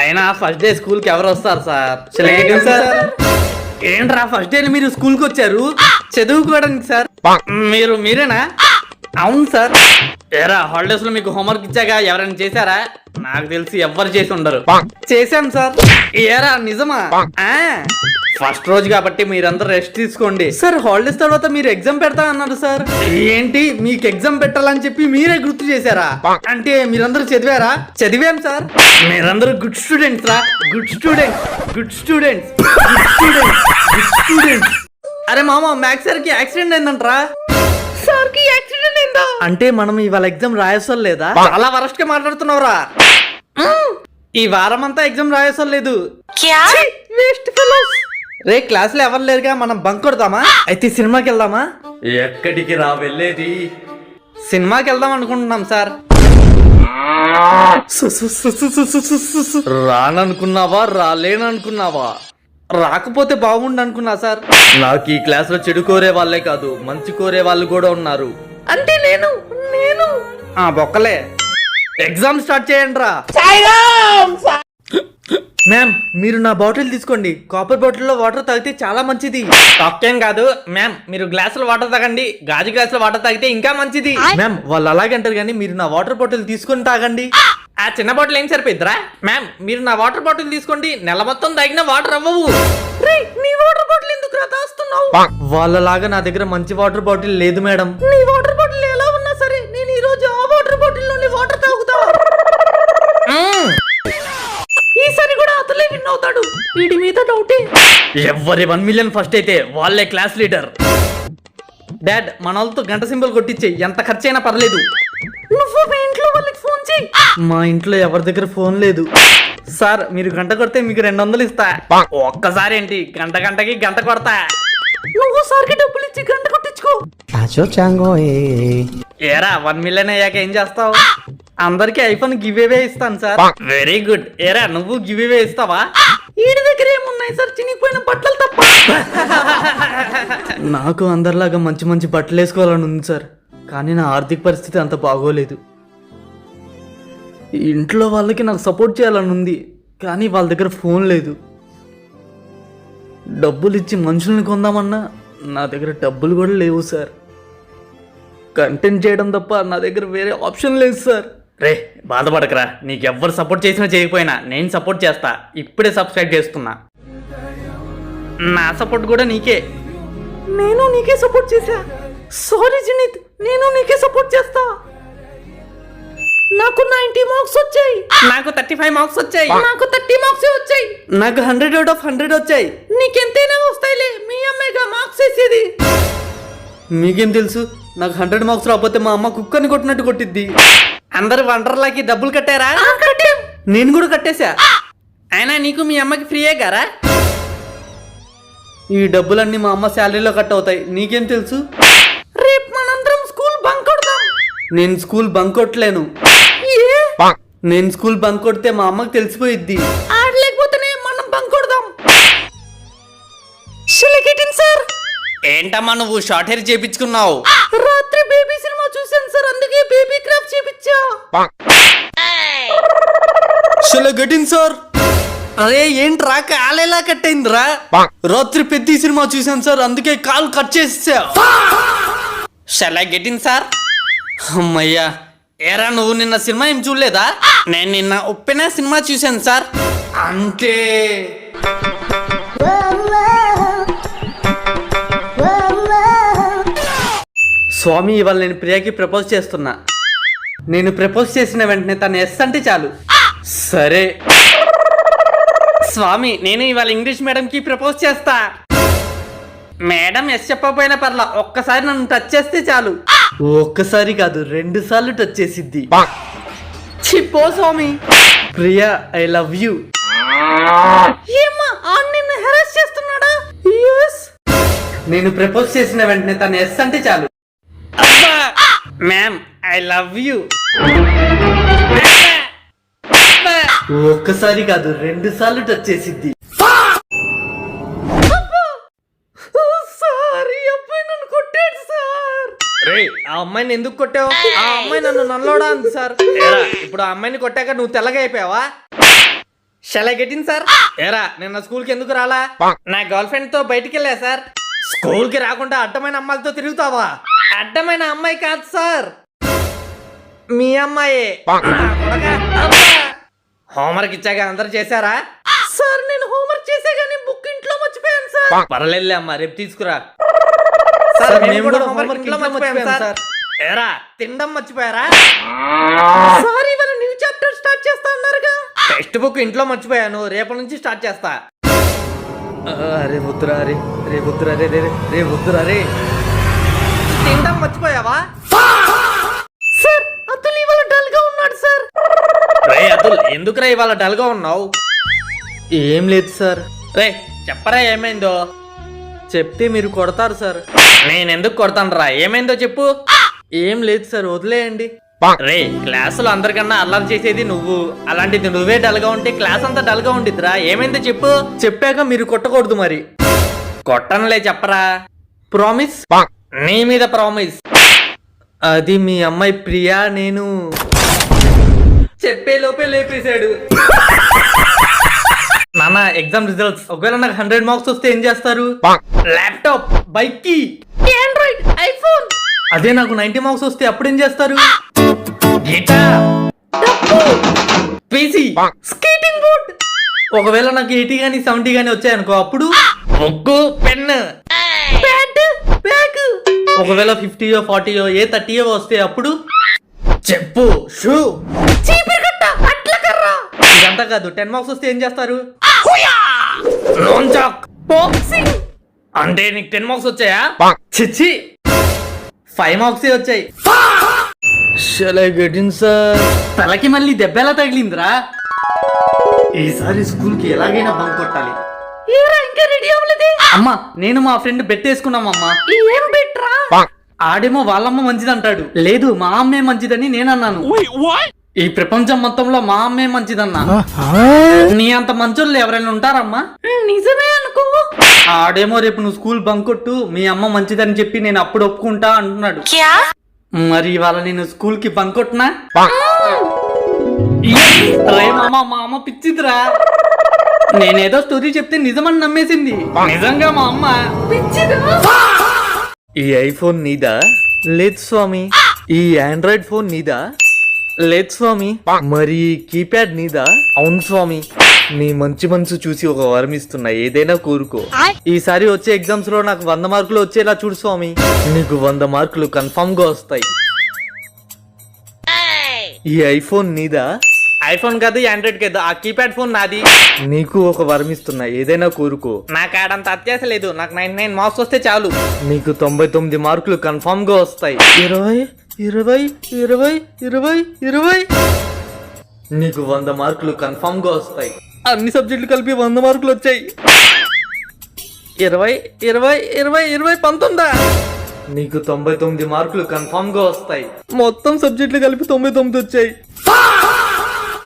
అయినా first day school కి ఎవరు వస్తారు సార్? సార్ ఏంట్రా ఫస్ట్ డే మీరు స్కూల్ కి వచ్చారు చదువుకోవడానికి సార్? మీరేనా? అవును సార్. ఏరా హాలిడేస్ లో మీకు హోంవర్క్ ఇచ్చాక ఎవరైనా చేశారా? నాకు తెలిసి ఎవ్వరు చేసి ఉండరు. చేశాను సార్. ఏరా నిజమా? ఫస్ట్ రోజు కాబట్టి మీరందరూ రెస్ట్ తీసుకోండి సార్. హాలిడేస్ తర్వాత మీరు ఎగ్జామ్ పెడతా అన్నారు సార్. ఏంటి మీకు ఎగ్జామ్ పెట్టాలని చెప్పి మీరే గుర్తు చేశారా? అంటే మీరందరూ చదివారా? చదివాం సార్. మీరందరూ గుడ్ స్టూడెంట్స్ రా. Good students, good students, good students, good students. అరే మామ మ్యాథ్స్ సార్ కి యాక్సిడెంట్ అయిందంట్రా. సార్ కి యాక్సిడెంట్ అయిందా? అంటే మనం ఇవాళ ఎగ్జామ్ రాయసం లేదా? చాలా వరస్ట్ గా మాట్లాడుతున్నావురా. ఈ వారం అంతా ఎగ్జామ్ రాయసం లేదు. రే క్లాస్ లో ఎవరు లేరుగా, మనం బంక్ కొడతామా? అయితే సినిమాకి వెళ్దామా? ఎక్కడికి రా వెళ్ళేది? సినిమాకి వెళ్దాం అనుకుంటున్నాం సార్. రాననుకున్నావా రాలేననుకున్నావా? రాకపోతే బాగుండు అనుకున్నా సార్. నాకు ఈ క్లాస్ లో చెడు కోరే వాళ్ళే కాదు మంచి కోరే వాళ్ళు కూడా ఉన్నారు. అంటే నేను బొక్కలే. ఎగ్జామ్ స్టార్ట్ చేయండి రా. మ్యామ్ మీరు నా బాటిల్ తీసుకోండి. కాపర్ బాటిల్ లో వాటర్ తాగితే చాలా మంచిది. తాకేం కాదు మ్యామ్, మీరు గ్లాసులో వాటర్ తాగండి. గాజు గ్లాసులో వాటర్ తాగితే ఇంకా మంచిది. మ్యామ్ వాళ్ళు అలాగే అంటారు కానీ మీరు నా వాటర్ బాటిల్ తీసుకొని తాగండి. ఆ చిన్న బాటిల్ ఏం సరిపోయిద్దిరా? మ్యామ్ మీరు నా వాటర్ బాటిల్ తీసుకోండి. నెల మొత్తం తాగిన వాటర్ అవ్వవు. నీ వాటర్ బాటిల్ ఎందుకు రాస్తున్నావు? వాళ్ళలాగా నా దగ్గర మంచి వాటర్ బాటిల్ లేదు మేడం. నీ వాటర్ బాటిల్ ఎలా ఉన్నా సరే నేను ఈ రోజు ఆ వాటర్ బాటిల్ లోని వాటర్ తాగుతా. ఈసారి కూడా అతలే విన్ అవుతాడు. వీడి మీద డౌటే. ఎవరి 1 మిలియన్ ఫస్ట్ అయితే వాళ్ళే క్లాస్ లీడర్. డాడ్ మన వాళ్ళతో గంట సింబల్ కొట్టించే, ఎంత ఖర్చు అయినా పర్లేదు. నువ్వు మీ ఇంట్లో వాళ్ళకి ఫోన్ చేయి. మా ఇంట్లో ఎవరి దగ్గర ఫోన్ లేదు సార్. మీరు గంట కొడితే మీకు 200 ఇస్తా. ఒక్కసారి ఏంటి గంటకి గంట కొడతా. నువ్వు సార్కి డబ్బులు ఇచ్చి గంట కొట్టించుకో. ఏరా 1 మిలియన్ అయ్యాక ఏం చేస్తావు? అందరికి ఐఫోన్ గివ్ అవే ఇస్తాను సార్. Very good. ఏరా నువ్వు గివ్ అవే ఇస్తావా? వీడి దగ్గర ఏమున్నాయి సార్? చినిగిపోయిన బట్టలు తప్ప. నాకు అందరిలాగా మంచి మంచి బట్టలు వేసుకోవాలని ఉంది సార్, కానీ నా ఆర్థిక పరిస్థితి అంత బాగోలేదు. ఇంట్లో వాళ్ళకి నాకు సపోర్ట్ చేయాలని ఉంది, కానీ వాళ్ళ దగ్గర ఫోన్ లేదు. డబ్బులు ఇచ్చి మనుషుల్ని కొందామన్నా నా దగ్గర డబ్బులు కూడా లేవు సార్. కంటెంట్ చేయడం తప్ప నా దగ్గర వేరే ఆప్షన్ లేదు సార్. రే బాధపడకరా, నీకెవ్వరు సపోర్ట్ చేసినా చేయకపోయినా నేను సపోర్ట్ చేస్తా. ఇప్పుడే సబ్స్క్రైబ్ చేస్తున్నా. నా సపోర్ట్ కూడా నీకే. నేను నీకే సపోర్ట్ చేశా. సారీ జినిత్, నేను నీకే సపోర్ట్ చేస్తా. నాకు 90 మార్క్స్ వచ్చాయి. నాకు 35 మార్క్స్ వచ్చాయి. నాకు 30 మార్క్స్ వచ్చాయి. నాకు 100 out of 100 వచ్చాయి. నీకెంతైనా వస్తాయిలే, మీ అమ్మేగా మార్క్స్ వేసేది. మీకేం తెలుసు? నాకు 100 మార్క్స్ రాకపోతే మా అమ్మ కుక్కని కొట్టినట్టు కొట్టిద్ది. అందరు వండర్లాకి డబ్బులు కట్టారా? నేను కూడా కట్టేశా. అయినా నీకు మీ అమ్మకి ఫ్రీయే గారా? ఈ డబ్బులన్నీ మా అమ్మ శాలరీలో కట్ అవుతాయి. నీకేం తెలుసు? రేపు మనందరం స్కూల్ బంక్ కొడతాం. నేను స్కూల్ బంక్ కొట్టలేను. నేను స్కూల్ బంక్ కొడితే మా అమ్మకి తెలిసిపోయిద్ది. ఆడలేకపోతేనే మనం బంక్ కొడదాం. సార్ ఏంటమ్మా నువ్వు షార్ట్ హెయిర్ చేపించుకున్నావు? రాత్రి బేబీ సినిమా చూసాను సార్, అందుకే బేబీ క్రాఫ్ట్ చేపించా. సార్ అరే ఏంట్రా కాలేలా కట్ అయిందిరా? రాత్రి పెద్ద సినిమా చూసాను సార్, అందుకే కాల్ కట్ చేసా. Shall I get in sir? అమ్మయ్యా. ఏరా నువ్వు నిన్న సినిమా ఏం చూడలేదా? నేను నిన్న ఉప్పెన సినిమా చూశాను సార్. అంటే స్వామి ఇవాళ నేను ప్రియాకి ప్రపోజ్ చేస్తున్నా. నేను ప్రపోజ్ చేసిన వెంటనే తను ఎస్ అంటే చాలు. సరే స్వామి, నేను ఇవాళ ఇంగ్లీష్ మేడంకి ప్రపోజ్ చేస్తా. మేడం ఎస్ చెప్పకపోయినా పర్లా, ఒక్కసారి నన్ను టచ్ చేస్తే చాలు. ఒక్కసారి కాదు 2 సార్లు టచ్ చేసిద్ది. చిప్పో స్వామి. Priya I love you. నిన్ను హెరాస్ చేస్తున్నాడా? నేను ప్రపోజ్ చేసిన వెంటనే తను ఎస్ అంటే చాలు. Ma'am I love you. ఒక్కసారి కాదు 2 సార్లు టచ్ చేసిద్ది. ఆ అమ్మాయిని ఎందుకు కొట్టావు? ఆ అమ్మాయి నన్ను నల్లోడా అంది సార్. ఇప్పుడు ఆ అమ్మాయిని కొట్టాక నువ్వు తెల్లగా అయిపోయావా? Shall I get in sir? ఏరా నిన్న స్కూల్ కి ఎందుకు రాలా? నా గర్ల్ ఫ్రెండ్ తో బయటికి వెళ్ళా సార్. స్కూల్ కి రాకుండా అడ్డమైన అమ్మాయిలతో తిరుగుతావా? అడ్డమైన అమ్మాయి కాదు సార్, మీ అమ్మాయే. హోంవర్క్ ఇచ్చాక అందరు చేశారా? సార్ నేను హోంవర్క్ చేసా కానీ బుక్ ఇంట్లో మర్చిపోయాను సార్. పర్లేదులే అమ్మా, రేపు తీసుకురా. సార్ మేము కూడా హోంవర్క్ ఇంట్లో మర్చిపోయాం సార్. ఏరా తినడం మర్చిపోయారా? సార్ ఇవాళ న్యూ చాప్టర్ స్టార్ట్ చేస్తా అన్నారుగా. టెక్స్ట్ బుక్ ఇంట్లో మర్చిపోయాను, రేపటి నుంచి స్టార్ట్ చేస్తా. అరే వద్దురా రే, రే వద్దురా రే, రే రే వద్దురా రే. తినడం మర్చిపోయావా? సార్ అతుల్ ఇవాళ డల్ గా ఉన్నాడు సార్. రే అతుల్ ఎందుకురా ఇవాళ డల్ గా ఉన్నావు? ఏం లేదు సార్. రే చెప్పరా ఏమైందో? చెప్తే మీరు కొడతారు సార్. నేను ఎందుకు కొడతాను రా, ఏమైందో చెప్పు. ఏం లేదు సార్, వదిలేయండి. రే క్లాసులో అందరికన్నా అల్లరి చేసేది నువ్వు, అలాంటిది నువ్వే డల్ గా ఉంటే క్లాస్ అంతా డల్ గా ఉండిద్దిరా. ఏమైందో చెప్పు. చెప్పాక మీరు కొట్టకూడదు మరి. కొట్టనులే చెప్పరా. ప్రామిస్? నీ మీద ప్రామిస్. అది మీ అమ్మాయి ప్రియా. నేను చెప్పే లోపే లేపేశాడు. నాన్న ఎగ్జామ్ రిజల్ట్స్, ఒకవేళ నాకు 100 మార్క్స్ వస్తే ఏం చేస్తారు? ల్యాప్టాప్, బైక్ కి, ఆండ్రాయిడ్, ఐఫోన్. అదే నాకు 90 మార్క్స్ వస్తే అప్పుడు ఏం చేస్తారు? Guitar, PC, skating board. ఒకవేళ నాకు 80 గానీ 70 గానీ వచ్చాయనుకో అప్పుడు బుక్, పెన్, బ్యాట్, బ్యాగ్. ఒకవేళ 50 40 ఏ 30 వస్తే అప్పుడు చెప్పు, షూ, చీపిరి కట్ట, అట్ల కర్ర. ఇదంతా కాదు, 10 మార్క్స్ వస్తే ఏం చేస్తారు? Loan chalk, boxing. అంటే నీకు 10 మార్క్స్ వచ్చాయా? చిచ్చి 5 మార్క్స్ వచ్చాయి. Shall I get in sir? తలకి మళ్ళీ దెబ్బ ఎలా తగిలిందిరా? ఈసారి స్కూల్ కి ఎలాగైనా బంక్ కొట్టాలి. ఇంకా రెడీ అవ్వలేదే? అమ్మా నేను మా ఫ్రెండ్ బెట్ వేసుకున్నాం అమ్మా. ఏం బెట్రా? ఆడేమో వాళ్ళమ్మ మంచిది అంటాడు, లేదు మా అమ్మే మంచిదని నేను అన్నాను. ఈ ప్రపంచం మొత్తంలో మా అమ్మే మంచిదన్నా. నీ అంత మంచోళ్ళు ఎవరైనా ఉంటారమ్మా? నిజమే అనుకో. ఆడేమో రేపు నువ్వు స్కూల్ బంక్ కొట్టు, మీ అమ్మ మంచిదని చెప్పి నేను అప్పుడు ఒప్పుకుంటా అంటున్నాడు. మరి ఇవాళ నేను స్కూల్ కి బంక్ కొట్టినా? రే మామ, మా అమ్మ పిచ్చిదిరా. నేనేదో స్టోరీ చెప్తే నిజమని నమ్మేసింది. నిజంగా మా అమ్మ పిచ్చిదిరా. ఈ ఐఫోన్ నీదా? లేదు స్వామి. ఈ ఆండ్రాయిడ్ ఫోన్ నీదా? లేదు స్వామి. మరి కీప్యాడ్ నీదా? అవును స్వామి. నీ మంచి మనసు చూసి ఒక వరం ఇస్తున్నా, ఏదైనా కోరుకో. ఈసారి వచ్చే ఎగ్జామ్స్ లో నాకు 100 మార్కులు వచ్చేలా చూడు స్వామి. నీకు 100 మార్కులు కన్ఫర్మ్ గా వస్తాయి. ఈ ఐఫోన్ నీదా? ఐఫోన్ కాదు, ఆండ్రాయిడ్ కాదు, ఆ కీప్యాడ్ ఫోన్ నాది. నీకు ఒక వరం ఇస్తున్నా, ఏదైనా కోరుకో. నాకు ఆడంత అత్యాస లేదు, నాకు 99 మార్క్స్ వస్తే చాలు. నీకు 99 మార్కులు కన్ఫర్మ్ గా వస్తాయి. 20 20 20 20 20. నీకు 100 మార్కులు కన్ఫర్మ్ గా వస్తాయి. అన్ని సబ్జెక్టులు కలిపి 100 మార్కులు వచ్చాయి. 20 20 20 20 19. నీకు 99 మార్కులు కన్ఫర్మ్ గా వస్తాయి. మొత్తం సబ్జెక్టులు కలిపి 99 వచ్చాయి.